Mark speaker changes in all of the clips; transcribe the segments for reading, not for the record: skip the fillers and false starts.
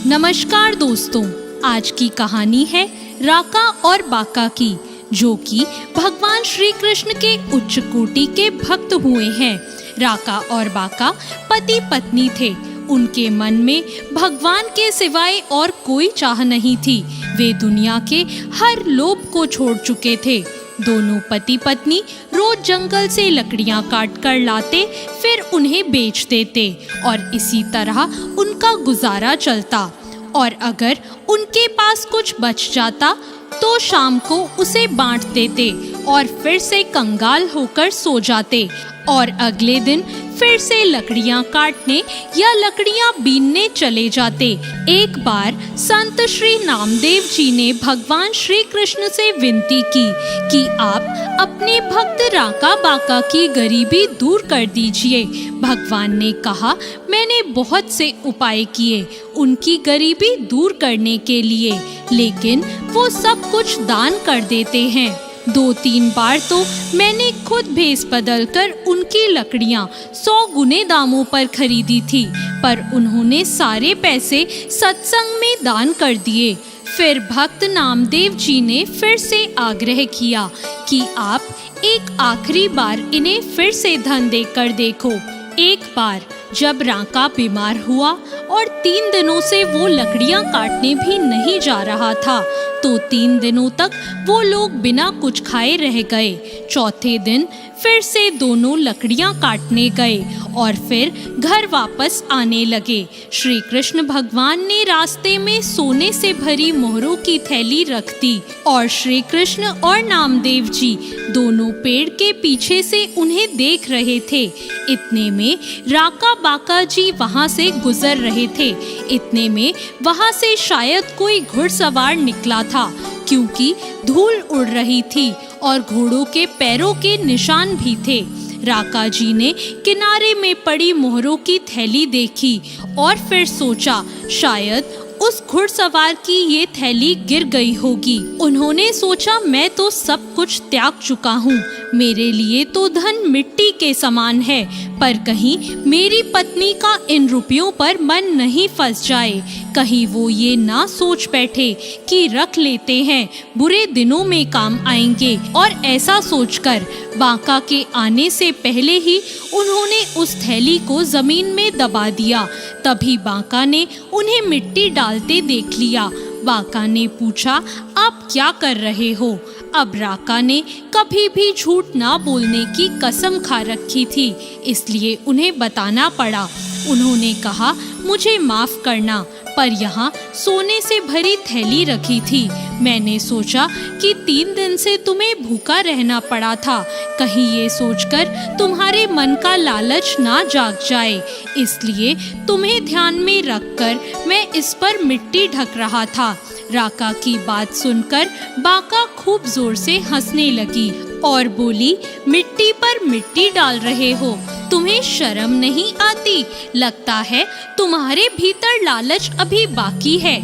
Speaker 1: नमस्कार दोस्तों, आज की कहानी है राका और बाका की, जो कि भगवान श्री कृष्ण के उच्च कोटि के भक्त हुए हैं। राका और बाका पति पत्नी थे। उनके मन में भगवान के सिवाय और कोई चाह नहीं थी। वे दुनिया के हर लोभ को छोड़ चुके थे। दोनों पति पत्नी रोज जंगल से लकड़ियां काट कर लाते, फिर उन्हें बेच देते और इसी तरह उनका गुजारा चलता। और अगर उनके पास कुछ बच जाता तो शाम को उसे बांट देते और फिर से कंगाल होकर सो जाते और अगले दिन फिर से लकड़ियां काटने या लकड़ियां बीनने चले जाते। एक बार संत श्री नामदेव जी ने भगवान श्री कृष्ण से विनती की कि आप अपने भक्त राका बाका की गरीबी दूर कर दीजिए। भगवान ने कहा, मैंने बहुत से उपाय किए उनकी गरीबी दूर करने के लिए, लेकिन वो सब कुछ दान कर देते हैं। 2-3 बार तो मैंने खुद भेष बदलकर उनकी लकड़ियां 100 गुने दामों पर खरीदी थी, पर उन्होंने सारे पैसे सत्संग में दान कर दिए। फिर भक्त नामदेव जी ने फिर से आग्रह किया कि आप एक आखिरी बार इन्हें फिर से धन देकर देखो। एक बार जब राका बीमार हुआ और 3 दिनों से वो लकड़ियां काटने भी नहीं जा रहा था, तो 3 दिनों तक वो लोग बिना कुछ खाए रह गए। चौथे दिन फिर से दोनों लकड़ियां काटने गए और फिर घर वापस आने लगे। श्री कृष्ण भगवान ने रास्ते में सोने से भरी मोहरों की थैली रख दी और श्री कृष्ण और नामदेव जी दोनों पेड़ के पीछे से उन्हें देख रहे थे। इतने में राका बाका जी वहां से गुजर रहे थे। इतने में वहां से शायद कोई घुड़सवार निकला था, क्योंकि धूल उड़ रही थी और घोड़ों के पैरों के निशान भी थे। राका जी ने किनारे में पड़ी मोहरों की थैली देखी और फिर सोचा, शायद उस घुड़सवार की ये थैली गिर गई होगी। उन्होंने सोचा, मैं तो सब कुछ त्याग चुका हूँ, मेरे लिए तो धन मिट्टी के समान है, पर कहीं मेरी पत्नी का इन रुपयों पर मन नहीं फंस जाए। कहीं वो ये ना सोच बैठे कि रख लेते हैं, बुरे दिनों में काम आएंगे। और ऐसा सोचकर बाका के आने से पहले ही उन्होंने उस थैली को जमीन में दबा दिया। तभी बाका ने उन्हें मिट्टी डालते देख लिया। बाका ने पूछा, आप क्या कर रहे हो? अब राका ने कभी भी झूठ ना बोलने की कसम खा रखी थी, इसलिए उन्हें बताना पड़ा। उन्होंने कहा, मुझे माफ करना, पर यहाँ सोने से भरी थैली रखी थी। मैंने सोचा कि 3 दिन से तुम्हें भूखा रहना पड़ा था, कहीं ये सोचकर तुम्हारे मन का लालच ना जाग जाए, इसलिए तुम्हें ध्यान में रखकर मैं इस पर मिट्टी ढक रहा था। राका की बात सुनकर बाका खूब जोर से हंसने लगी और बोली, मिट्टी पर मिट्टी डाल रहे हो, तुम्हें शर्म नहीं आती? लगता है तुम्हारे भीतर लालच अभी बाकी है,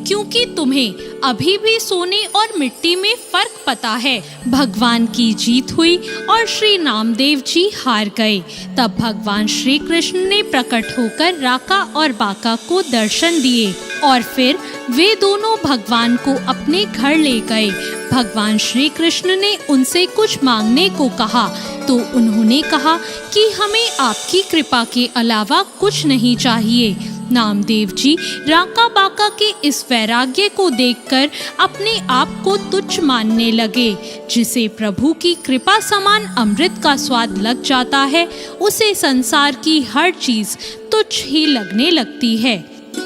Speaker 1: क्योंकि तुम्हें अभी भी सोने और मिट्टी में फर्क पता है। भगवान की जीत हुई और श्री नामदेव जी हार गए। तब भगवान श्री कृष्ण ने प्रकट होकर राका और बाका को दर्शन दिए और फिर वे दोनों भगवान को अपने घर ले गए। भगवान श्री कृष्ण ने उनसे कुछ मांगने को कहा, तो उन्होंने कहा कि हमें आपकी कृपा के अलावा कुछ नहीं चाहिए। नामदेव जी राका बाका के इस वैराग्य को देखकर अपने आप को तुच्छ मानने लगे। जिसे प्रभु की कृपा समान अमृत का स्वाद लग जाता है, उसे संसार की हर चीज तुच्छ ही लगने लगती है।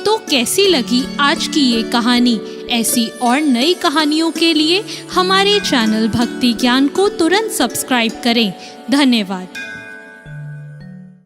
Speaker 1: तो कैसी लगी आज की ये कहानी? ऐसी और नई कहानियों के लिए हमारे चैनल भक्ति ज्ञान को तुरंत सब्सक्राइब करें। धन्यवाद।